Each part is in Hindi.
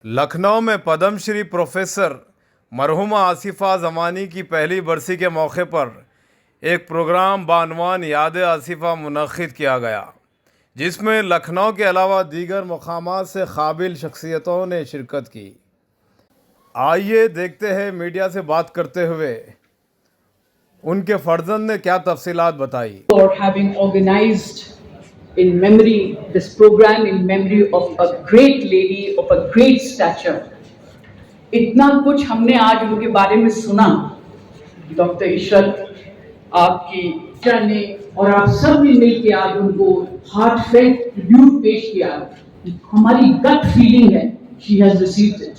लखनऊ में पद्मश्री प्रोफेसर मरहुमा आसिफा ज़मानी की पहली बरसी के मौके पर एक प्रोग्राम बानवान याद आसिफा मुनक्किद किया गया, जिसमें लखनऊ के अलावा दीगर मकामात से काबिल शख्सियतों ने शिरकत की। आइए देखते हैं मीडिया से बात करते हुए उनके फर्जंद ने क्या तफसीलात बताई। For having organized in memory this program in memory of a great lady of a great stature. इतना कुछ हमने आज उनके बारे में सुना। डॉक्टर इशरत आपकी ने और आप सब ने मिलकर आज उनको हार्टफेल्ट ट्रिब्यूट पेश किया। हमारी गट फीलिंग है शी हैज रिसीव्ड इट,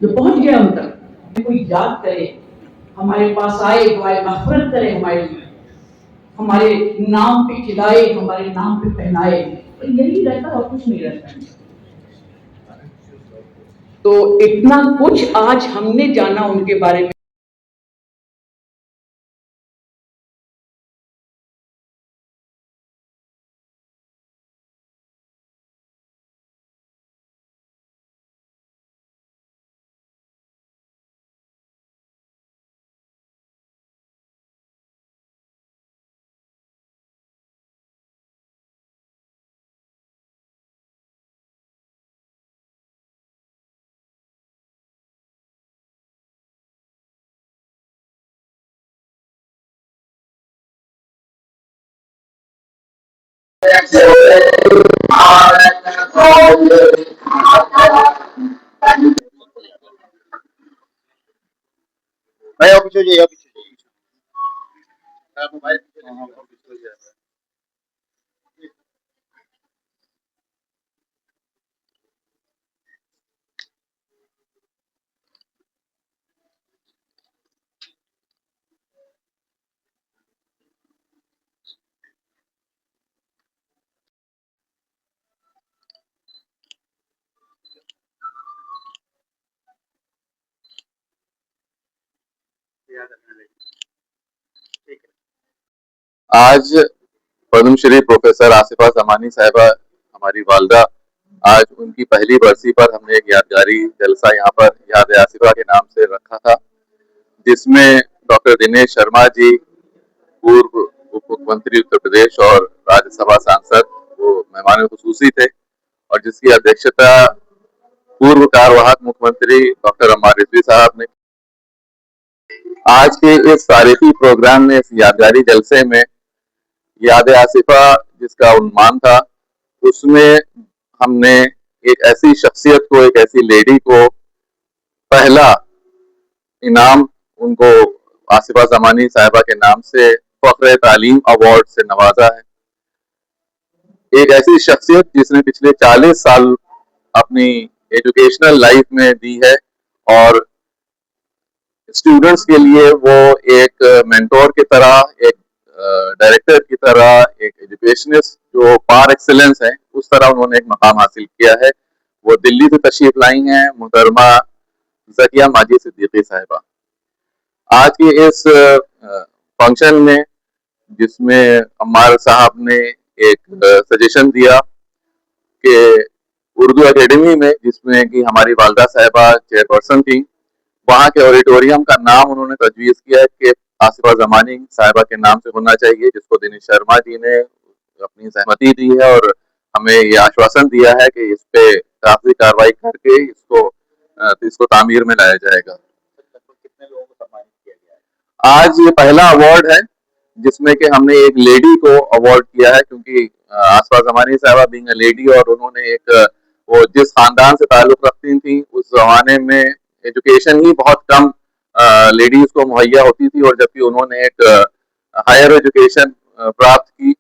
जो पहुंच गया उन तक। कोई याद करे, हमारे पास आए, दुआए मग़फ़िरत करे, हमारे नाम पे खिलाए, हमारे नाम पे पहनाए, तो यही रहता और कुछ नहीं रहता। तो इतना कुछ आज हमने जाना उनके बारे में। भाई और पीछे जाइए, पीछे जाइए। आप मोबाइल पीछे जाइए। आज पद्मश्री प्रोफेसर आसिफा ज़मानी साहिबा हमारी वालदा, आज उनकी पहली बरसी पर हमने एक यादगारी जलसा यहाँ पर याद आसिफा के नाम से रखा था, जिसमें डॉक्टर दिनेश शर्मा जी, पूर्व उप मुख्यमंत्री उत्तर प्रदेश और राज्यसभा सांसद, वो मेहमान खुसूसी थे, और जिसकी अध्यक्षता पूर्व कार्यवाहक मुख्यमंत्री डॉक्टर अम्मा रिजवी साहब ने। आज के इस तारीखी प्रोग्राम में, इस यादगारी जलसे में, याद आसिफा जिसका उन्मान था, उसमें हमने एक ऐसी शख्सियत को, एक ऐसी लेडी को पहला इनाम उनको आसिफा ज़मानी साहिबा के नाम से फख्र तालीम अवार्ड से नवाजा है। एक ऐसी शख्सियत जिसने पिछले 40 साल अपनी एजुकेशनल लाइफ में दी है, और स्टूडेंट्स के लिए वो एक मेंटोर की तरह, एक डायरेक्टर की तरह, एक एजुकेशनिस्ट जो पार एक्सेलेंस है, उस तरह उन्होंने एक मकाम हासिल किया है। वो दिल्ली से तशरीफ लाई हैं मुहतरमा ज़किया माजी सिद्दीकी साहिबा। आज के इस फंक्शन में, जिसमें अम्मार साहब ने एक सजेशन दिया कि उर्दू एकेडमी में, जिसमें कि हमारी वालदा साहिबा चेयरपर्सन थी, वहाँ के ऑडिटोरियम का नाम उन्होंने तजवीज़ किया है कि आसिफा ज़मानी साहिबा के नाम से होना चाहिए, जिसको दिनेश शर्मा जी ने अपनी सहमति दी है और हमें ये आश्वासन दिया है कि इस पे काफी कार्रवाई करके इसको तामीर में लाया जाएगा। कितने लोगों को सम्मानित किया गया है? आज ये पहला अवार्ड है जिसमें कि हमने एक लेडी को अवार्ड किया है, क्योंकि आसिफा ज़मानी साहिबा बीइंग अ लेडी, और उन्होंने एक, वो जिस खानदान से ताल्लुक रखती थी, उस जमाने में एजुकेशन ही बहुत कम लेडीज को मुहैया होती थी, और जबकि उन्होंने एक हायर एजुकेशन प्राप्त की,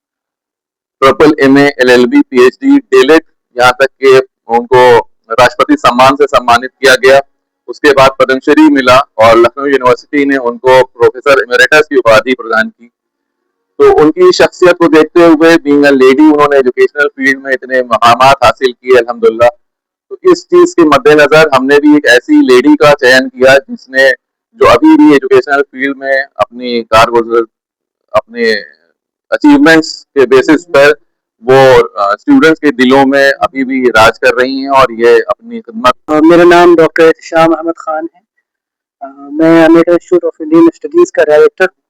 triple MA LLB PhD delete, यहाँ तक कि उनको राष्ट्रपति सम्मान से सम्मानित किया गया। उसके बाद पद्मश्री मिला और लखनऊ यूनिवर्सिटी ने उनको प्रोफेसर इमेरिटस की उपाधि प्रदान की। तो उनकी शख्सियत को देखते हुए, बीइंग अ लेडी, उन्होंने एजुकेशनल फील्ड में इतने मकामात हासिल किए अल्हम्दुलिल्लाह। तो इस चीज के मद्देनजर हमने भी एक ऐसी लेडी का चयन किया जिसने, जो अभी भी एजुकेशनल फील्ड में अपनी कारगुजर, अपने अचीवमेंट्स के बेसिस पर वो स्टूडेंट्स के दिलों में अभी भी राज कर रही हैं और ये अपनी खिदमत। मेरा नाम डॉक्टर एहतिशाम अहमद खान है। मैं American institute of Indian studies का डायरेक्टर हूँ।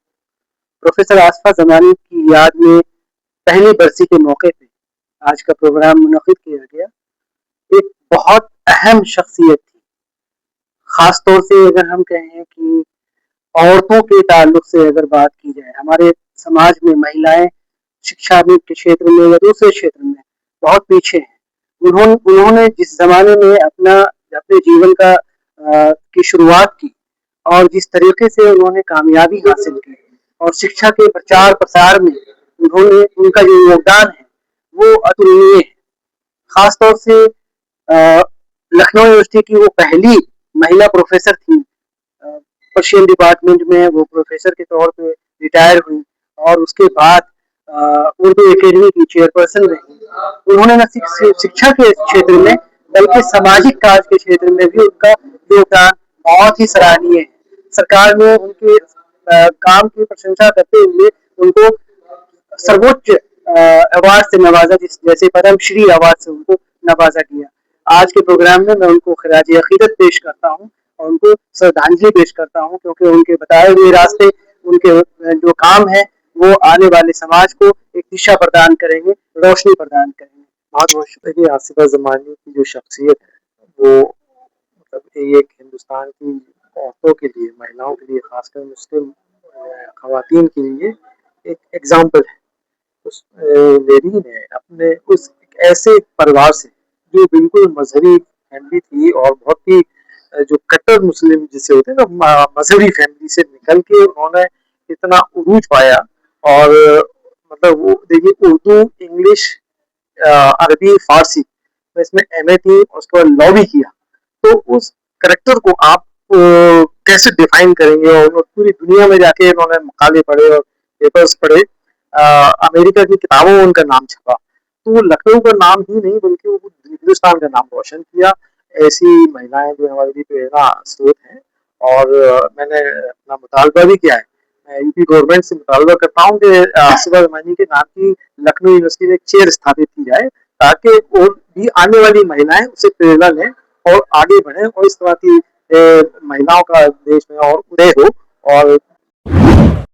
प्रोफेसर आसिफा जमानी की याद में पहली बरसी के मौके पे आज का प्रोग्राम मुनक्किद किया गया। एक बहुत अहम शख्सियत थी, खास तौर से अगर हम कहें कि औरतों के ताल्लुक से अगर बात की जाए, हमारे समाज में महिलाएं शिक्षा के क्षेत्र में या दूसरे क्षेत्र में बहुत पीछे हैं। उन्होंने जिस जमाने में अपने जीवन की शुरुआत की और जिस तरीके से उन्होंने कामयाबी हासिल की और शिक्षा के प्रचार प्रसार में उनका जो योगदान है वो अतुलनीय है। खासतौर से लखनऊ यूनिवर्सिटी की वो पहली महिला प्रोफेसर थी। पर्शियन डिपार्टमेंट में वो प्रोफेसर के तौर पे रिटायर हुई और उसके बाद उर्दू एकेडमी की चेयरपर्सन रही। उन्होंने न सिर्फ शिक्षा के क्षेत्र में बल्कि सामाजिक कार्य के क्षेत्र में भी उनका योगदान बहुत ही सराहनीय है। सरकार ने उनके काम की प्रशंसा करते हुए उनको सर्वोच्च अवार्ड से नवाजा, जैसे पद्म श्री अवार्ड से उनको नवाजा गया। आज के प्रोग्राम में मैं उनको खिराज अकीदत पेश करता हूँ और उनको श्रद्धांजलि पेश करता हूँ, क्योंकि उनके बताए हुए रास्ते, उनके जो काम है वो आने वाले समाज को एक दिशा प्रदान करेंगे, रोशनी प्रदान करेंगे। बहुत बहुत शुक्रिया। आसिफा जमानी की जो शख्सियत है वो मतलब एक हिंदुस्तान की औरतों के लिए, महिलाओं के लिए, खासकर मुस्लिम खवातीन के लिए एक एग्जाम्पल है। उस लेडी ने अपने उस ऐसे परिवार से जो बिल्कुल मजहबी फैमिली थी और बहुत ही जो कट्टर मुस्लिम जिसे होते हैं ना, मजहबी फैमिली से निकल के उन्होंने इतना उरूज पाया। और मतलब वो देखिए, उर्दू, इंग्लिश, अरबी, फारसी तो इसमें एमए थी और उसके बाद लॉ भी किया। तो उस करेक्टर को आप कैसे डिफाइन करेंगे? और पूरी दुनिया में जाके उन्होंने मकाले पढ़े और पेपर्स पढ़े, अमेरिका की किताबों में उनका नाम छपा। तो वो लखनऊ का नाम ही नहीं बल्कि वो हिंदुस्तान का नाम रोशन किया। ऐसी महिलाएं जो हमारे लिए प्रेरणा स्रोत हैं। और मैंने अपना मुतालबा भी किया है, मैं यूपी गवर्नमेंट से मुतालबा करता हूँ कि आसिफा जमानी के नाम की लखनऊ यूनिवर्सिटी में एक चेयर स्थापित की जाए, ताकि और भी आने वाली महिलाएं उससे प्रेरणा लें और आगे बढ़ें और इस तरह की महिलाओं का देश में और उदय हो। और